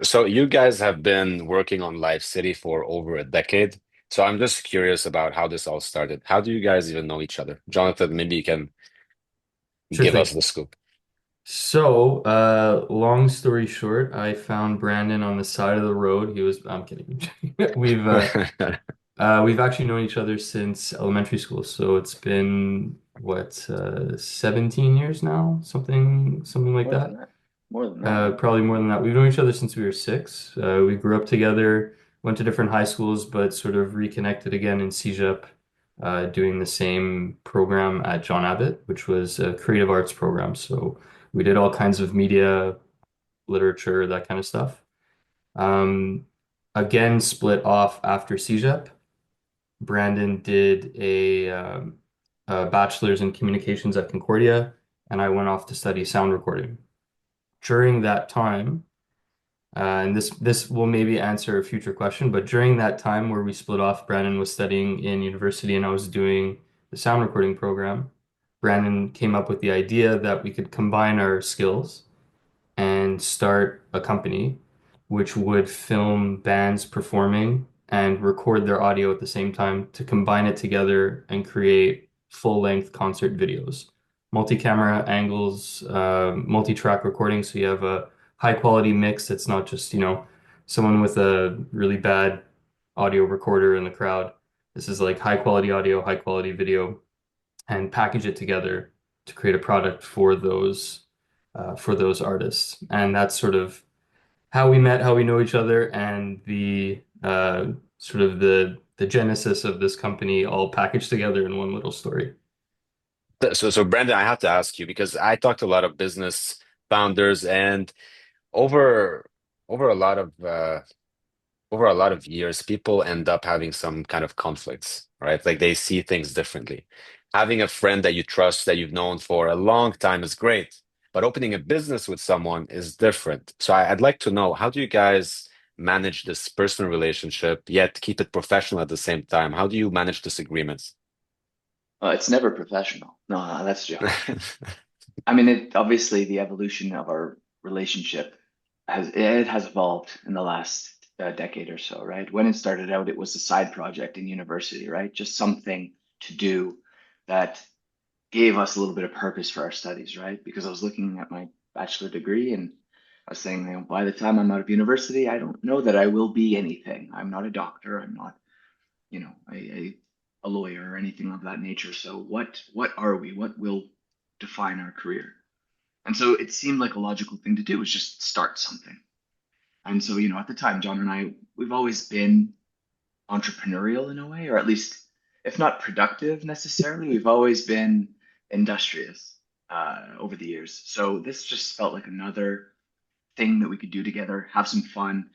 So you guys have been working on LiveCity for over a decade. So I'm just curious about how this all started. How do you guys even know each other? Jonathan, maybe you can Sure give us thing. the scoop. Long story short, I found Brandon on the side of the road. I'm kidding. We've actually known each other since elementary school. So it's been 17 years now, something like More than that. that. More than that, yeah. Probably more than that. We've known each other since we were six. We grew up together, went to different high schools, but sort of reconnected again in CEGEP, doing the same program at John Abbott, which was a creative arts program. So we did all kinds of media, literature, that kind of stuff. Um, Again, split off after CEGEP. Brandon did a bachelor's in communications at Concordia, and I went off to study sound recording. During that time, and this will maybe answer a future question, but during that time where we split off, Brandon was studying in university and I was doing the sound recording program. Brandon came up with the idea that we could combine our skills and start a company which would film bands performing and record their audio at the same time to combine it together and create full-length concert videos. Multi-camera angles, multi-track recording, so you have a high-quality mix that's not just, someone with a really bad audio recorder in the crowd. This is like high-quality audio, high-quality video, and package it together to create a product for those artists. And that's sort of how we met, how we know each other, and the sort of the genesis of this company all packaged together in one little story. So Brandon, I have to ask you because I talked to a lot of business founders and over over a lot of over a lot of years, people end up having some kind of conflicts, right? Like they see things differently. Having a friend that you trust that you've known for a long time is great, but opening a business with someone is different. So I'd like to know, how do you guys manage this personal relationship, yet keep it professional at the same time? How do you manage disagreements? It's never professional. No, that's a joke. I mean, it obviously the evolution of our relationship has evolved in the last decade or so, right? When it started out, it was a side project in university, right? Just something to do that gave us a little bit of purpose for our studies, right? Because I was looking at my bachelor degree and I was saying, by the time I'm out of university, I don't know that I will be anything. I'm not a doctor. I'm not, a lawyer or anything of that nature. So what are we? What will define our career? And so it seemed like a logical thing to do was just start something. And so, at the time, John and I, we've always been entrepreneurial in a way, or at least, if not productive necessarily, we've always been industrious over the years. So this just felt like another thing that we could do together, have some fun,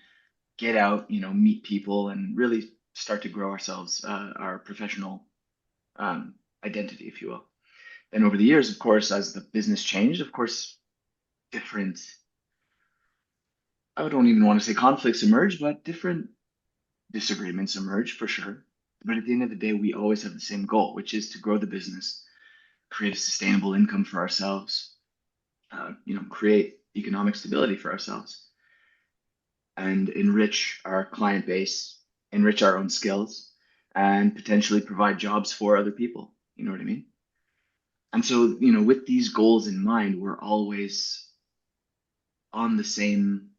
get out, meet people, and really start to grow ourselves, our professional identity, if you will. And over the years, of course, as the business changed, of course, different, I don't even want to say conflicts emerged, but different disagreements emerge for sure. But at the end of the day, we always have the same goal, which is to grow the business, create a sustainable income for ourselves, create economic stability for ourselves, and enrich our client base, enrich our own skills, and potentially provide jobs for other people. You know what I mean? And so, with these goals in mind, we're always on the same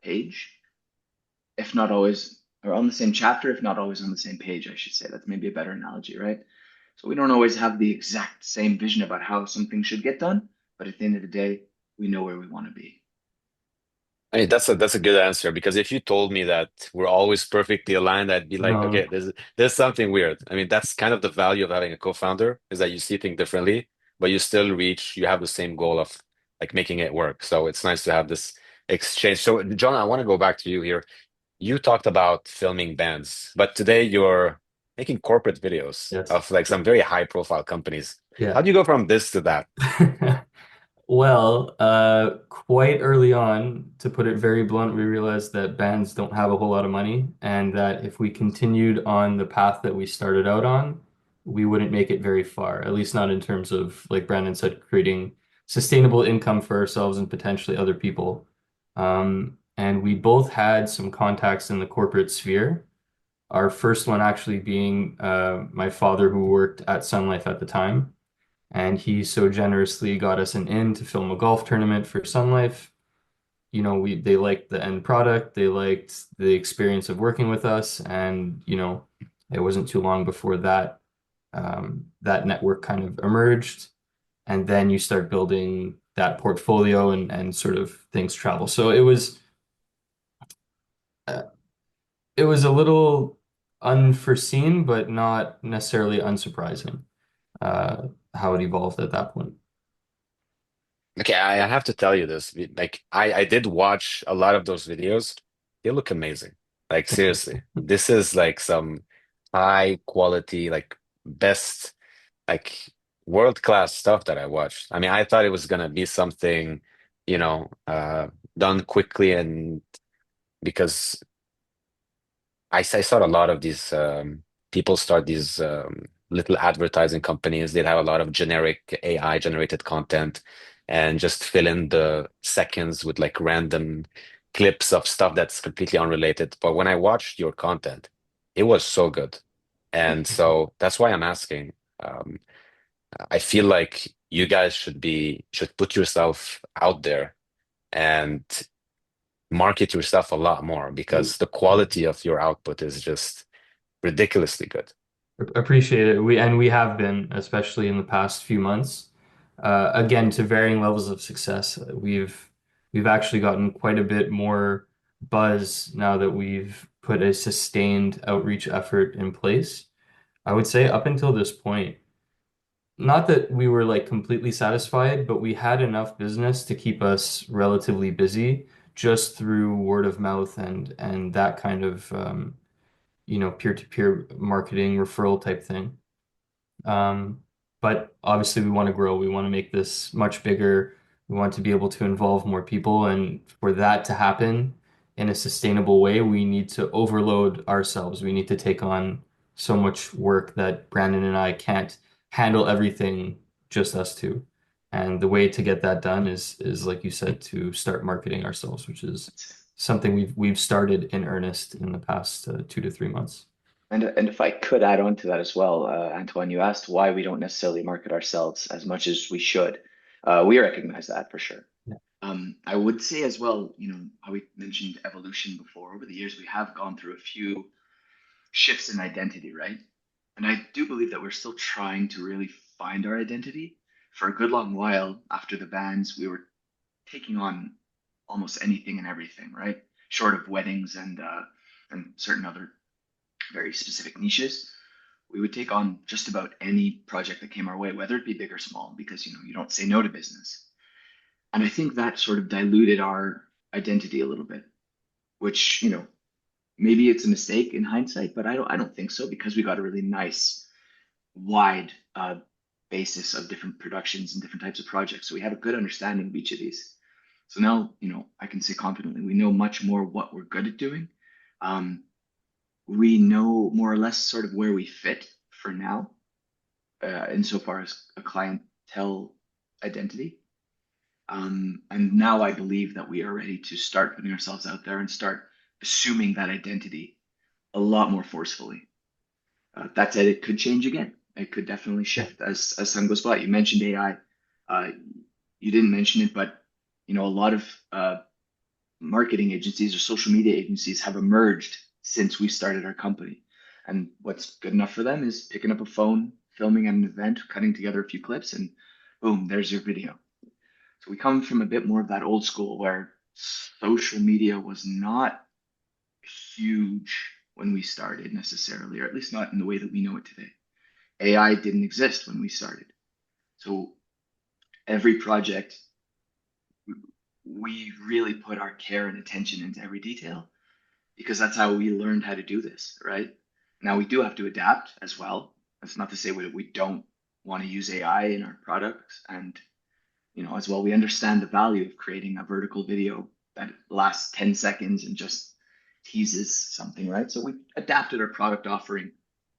page, if not always, or on the same chapter, if not always on the same page, I should say. That's maybe a better analogy, right? So we don't always have the exact same vision about how something should get done, but at the end of the day, we know where we want to be. I mean, that's a good answer because if you told me that we're always perfectly aligned, I'd be like, No, okay, there's something weird. I mean, that's kind of the value of having a co-founder is that you see things differently, but you have the same goal of like making it work. So it's nice to have this exchange. So John, I want to go back to you here. You talked about filming bands, but today you're making corporate videos yes, of like some very high profile companies. How yeah. do you go from this to that? Well, quite early on, to put it very blunt, we realized that bands don't have a whole lot of money, and that if we continued on the path that we started out on, we wouldn't make it very far, at least not in terms of, like Brandon said, creating sustainable income for ourselves and potentially other people. and we both had some contacts in the corporate sphere. Our first one actually being my father, who worked at Sun Life at the time, and he so generously got us an in to film a golf tournament for Sun Life. They liked the end product, they liked the experience of working with us, and it wasn't too long before that network kind of emerged, and then you start building that portfolio and sort of things travel. So uh, it was a little unforeseen, but not necessarily unsurprising, how it evolved at that point. Okay, I have to tell you this. Like, I did watch a lot of those videos. They look amazing. Like, seriously, this is like some high quality, like best, like world class stuff that I watched. I mean, I thought it was gonna be something, you know, done quickly, and because I saw a lot of these people start these little advertising companies. They'd have a lot of generic AI generated content and just fill in the seconds with like random clips of stuff that's completely unrelated. But when I watched your content, it was so good. And so that's why I'm asking. Um, I feel like you guys should put yourself out there and market yourself a lot more because the quality of your output is just ridiculously good. Appreciate it. We have been, especially in the past few months, again to varying levels of success. We've actually gotten quite a bit more buzz now that we've put a sustained outreach effort in place. I would say up until this point, not that we were like completely satisfied, but we had enough business to keep us relatively busy just through word of mouth and that kind of peer-to-peer marketing referral type thing. Um, but obviously, we want to grow. We want to make this much bigger. We want to be able to involve more people. And for that to happen in a sustainable way, we need to overload ourselves. We need to take on so much work that Brandon and I can't handle everything just us two. And the way to get that done is like you said, to start marketing ourselves, which is something we've started in earnest in the past 2 to 3 months. And if I could add on to that as well, Antoine, you asked why we don't necessarily market ourselves as much as we should. We recognize that for sure. I would say as well, how we mentioned evolution before. Over the years, we have gone through a few shifts in identity, right? And I do believe that we're still trying to really find our identity. For a good long while after the bans, we were taking on almost anything and everything, right? Short of weddings and certain other very specific niches, we would take on just about any project that came our way, whether it be big or small, because you don't say no to business. And I think that sort of diluted our identity a little bit, which maybe it's a mistake in hindsight, but I don't think so because we got a really nice wide basis of different productions and different types of projects. So we have a good understanding of each of these. So now, I can say confidently, we know much more what we're good at doing. Um, we know more or less sort of where we fit for now, insofar as a clientele identity. And now I believe that we are ready to start putting ourselves out there and start assuming that identity a lot more forcefully. That said, it could change again. It could definitely shift as time goes by. You mentioned AI. Uh, you didn't mention it, but a lot of marketing agencies or social media agencies have emerged since we started our company. And what's good enough for them is picking up a phone, filming an event, cutting together a few clips, and boom, there's your video. So we come from a bit more of that old school where social media was not huge when we started necessarily, or at least not in the way that we know it today. AI didn't exist when we started. So every project, we really put our care and attention into every detail because that's how we learned how to do this, right? Now we do have to adapt as well. That's not to say we don't want to use AI in our products. And, as well, we understand the value of creating a vertical video that lasts 10 seconds and just teases something, right? So we adapted our product offering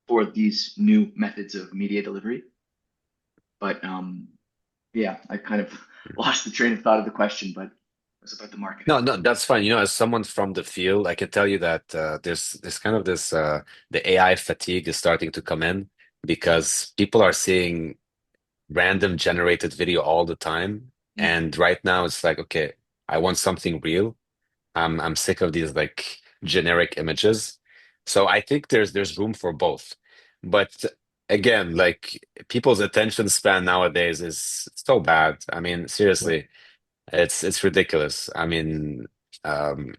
for these new methods of media delivery. But yeah, I kind of lost the train of thought of the question, but was about the marketing. No, no, that's fine. As someone from the field, I can tell you that there's kind of this the AI fatigue is starting to come in because people are seeing random generated video all the time. Mm. And right now it's like, okay, I want something real. I'm sick of these like generic images. So I think there's room for both. But again, like people's attention span nowadays is so bad. I mean, Yeah. seriously, it's ridiculous. I mean, um,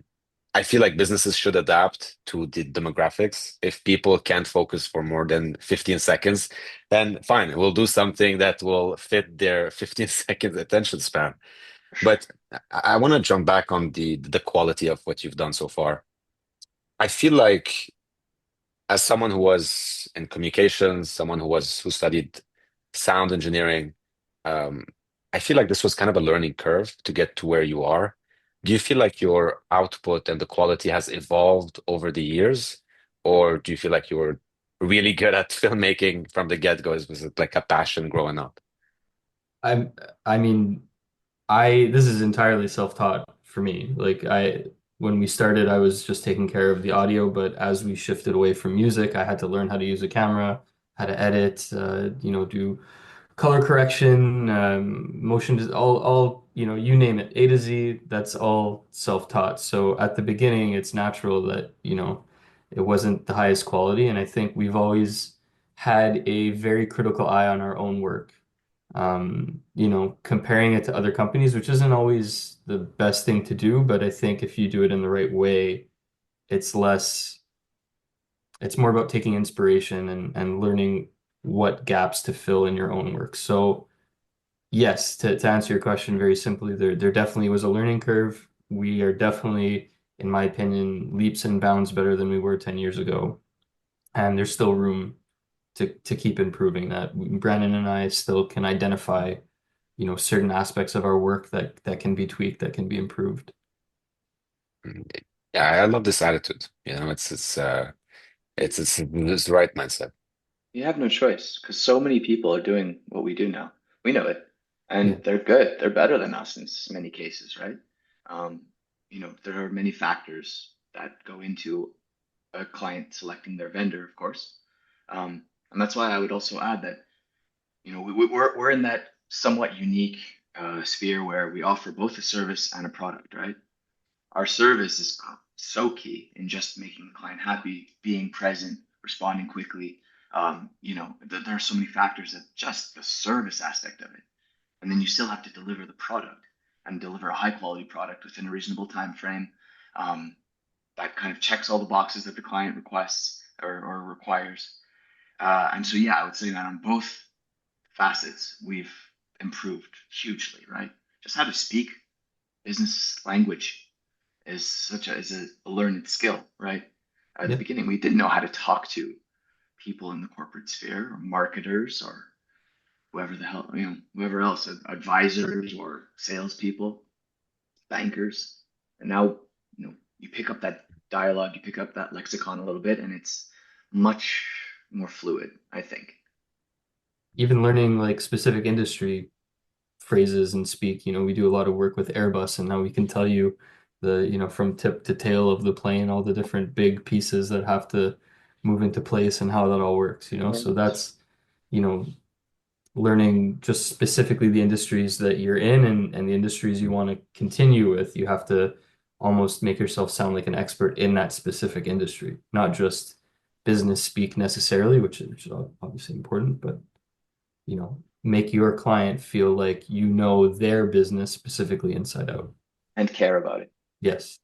I feel like businesses should adapt to the demographics. If people can't focus for more than 15 seconds, then fine, we'll do something that will fit their 15 seconds attention span. For sure. But I want to jump back on the quality of what you've done so far. I feel like as someone who was in communications, someone who studied sound engineering, um, I feel like this was kind of a learning curve to get to where you are. Do you feel like your output and the quality has evolved over the years, or do you feel like you were really good at filmmaking from the get-go? Was it like a passion growing up? I'm, I mean, this is entirely self-taught for me. When we started, I was just taking care of the audio, but as we shifted away from music, I had to learn how to use a camera, how to edit, do color correction, all, you name it, A to Z, that's all self-taught. So at the beginning, it's natural that, it wasn't the highest quality. And I think we've always had a very critical eye on our own work. Comparing it to other companies, which isn't always the best thing to do, but I think if you do it in the right way, it's less, it's more about taking inspiration and learning what gaps to fill in your own work. So yes, to answer your question very simply, there definitely was a learning curve. We are definitely, in my opinion, leaps and bounds better than we were 10 years ago. And there's still room to keep improving that. Brandon and I still can identify, certain aspects of our work that can be tweaked, that can be improved. Mm, yeah, I love this attitude. It's the right mindset. You have no choice because so many people are doing what we do now. We know it, Yeah. and they're good. They're better than us in many cases, right? Um, there are many factors that go into a client selecting their vendor, of course. And that's why I would also add that, we're in that somewhat unique sphere where we offer both a service and a product, right? Our service is so key in just making the client happy, being present, responding quickly. There are so many factors that just the service aspect of it, and then you still have to deliver the product and deliver a high quality product within a reasonable time frame. Um, that kind of checks all the boxes that the client requests or requires. And so, yeah, I would say that on both facets, we've improved hugely, right? Just how to speak business language is a learned skill, right? At the Yeah. beginning, we didn't know how to talk to people in the corporate sphere, or marketers, or whoever the hell, whoever else, advisors or salespeople, bankers, and now you pick up that dialogue, you pick up that lexicon a little bit, and it's much more fluid, I think. Even learning like specific industry phrases and speak. We do a lot of work with Airbus, and now we can tell you from tip to tail of the plane, all the different big pieces that have to move into place and how that all works. So Yes. that's, you know, learning just specifically the industries that you're in and the industries you want to continue with. You have to almost make yourself sound like an expert in that specific industry, not just business speak necessarily, which is obviously important, but make your client feel like you know their business specifically inside out. And care about it. Yes.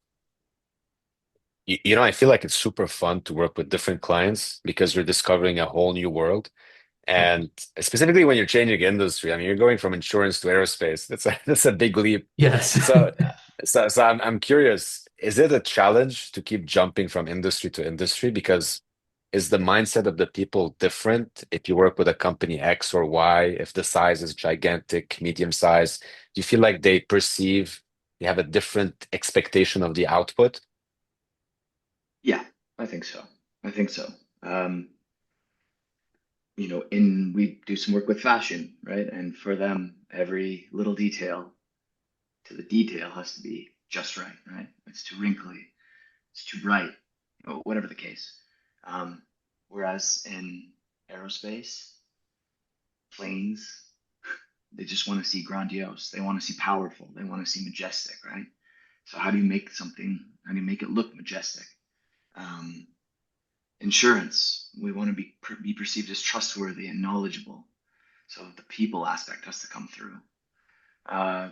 I feel like it's super fun to work with different clients because you're discovering a whole new world. Yeah. And specifically when you're changing industry, I mean, you're going from insurance to aerospace. That's a big leap. Yes. So, so I'm curious, is it a challenge to keep jumping from industry to industry? Because is the mindset of the people different if you work with a company X or Y, if the size is gigantic, medium size? Do you feel like they have a different expectation of the output? Yeah, I think so. I think so. Um, in we do some work with fashion, right? And for them, every little detail to the detail has to be just right, right? It's too wrinkly, it's too bright, whatever the case. Whereas in aerospace, planes, they just want to see grandiose. They want to see powerful. They want to see majestic, right? So how do you make something? How do you make it look majestic? Um, Insurance, we want to be perceived as trustworthy and knowledgeable. So the people aspect has to come through. Uh,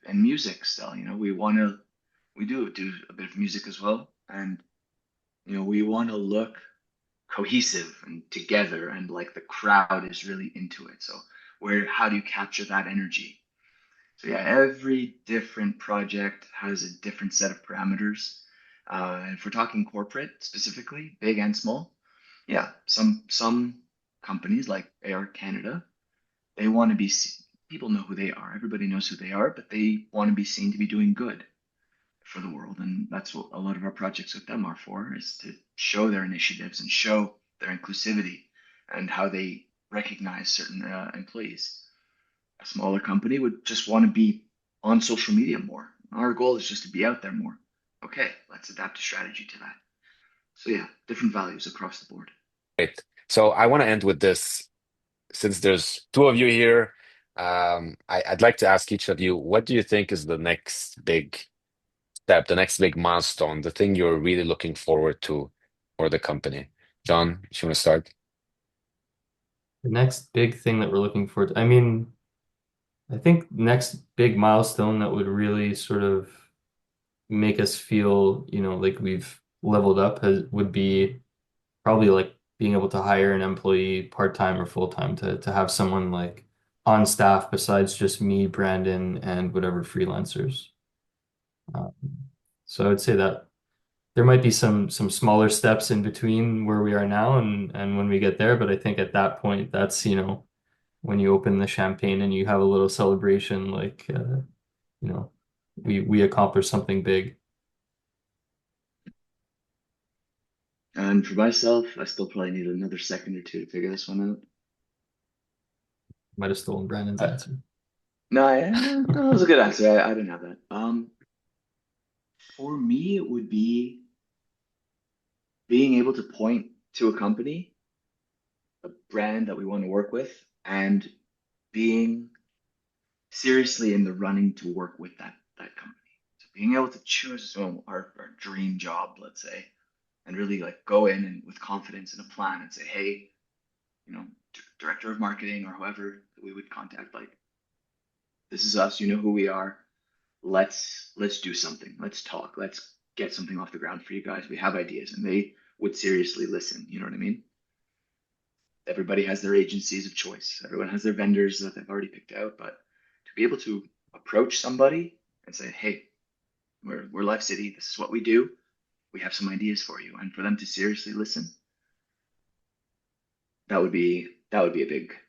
and music still, we do a bit of music as well, and we want to look cohesive and together, and like the crowd is really into it. So how do you capture that energy? So yeah, every different project has a different set of parameters. And if we're talking corporate specifically, big and small, yeah, some companies like Air Canada, they want to people know who they are. Everybody knows who they are, but they want to be seen to be doing good for the world, and that's what a lot of our projects with them are for, is to show their initiatives and show their inclusivity and how they recognize certain employees. A smaller company would just want to be on social media more. Our goal is just to be out there more. Okay, let's adapt a strategy to that. So yeah, different values across the board. Great. So I want to end with this. Since there's two of you here, I'd like to ask each of you, what do you think is the next big step, the next big milestone, the thing you're really looking forward to for the company? John, if you want to start. The next big thing that we're looking forward to, I mean, I think next big milestone that would really sort of make us feel, like we've leveled up would be probably like being able to hire an employee part-time or full-time to have someone like on staff besides just me, Brandon, and whatever freelancers. Um, so I would say that there might be some smaller steps in between where we are now and when we get there, but I think at that point that's, when you open the champagne and you have a little celebration, like you know, we accomplished something big. And for myself, I still probably need another second or two to figure this one Might have stolen Brandon's out. answer. No, no, that was a good answer. I didn't have that. For me, it would be being able to point to a company, a brand that we want to work with, and being seriously in the running to work with that company. So being able to choose our dream job, let's say, and really like go in and with confidence and a plan and say, hey, director of marketing or whoever that we would contact, like, this is us, you know who we are. Let's do something. Let's talk. Let's get something off the ground for you guys. We have ideas, and they would seriously listen. You know what I mean? Everybody has their agencies of choice. Everyone has their vendors that they've already picked out, but to be able to approach somebody and say, "Hey, we're LiveCity. This is what we do. We have some ideas for you," and for them to seriously listen, that would be a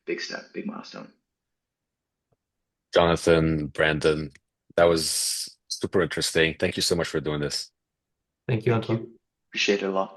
big step, big milestone. Jonathan, Brandon, that was super interesting. Thank you so much for doing this. Thank you, Thank Antoine. you. Appreciate it a lot.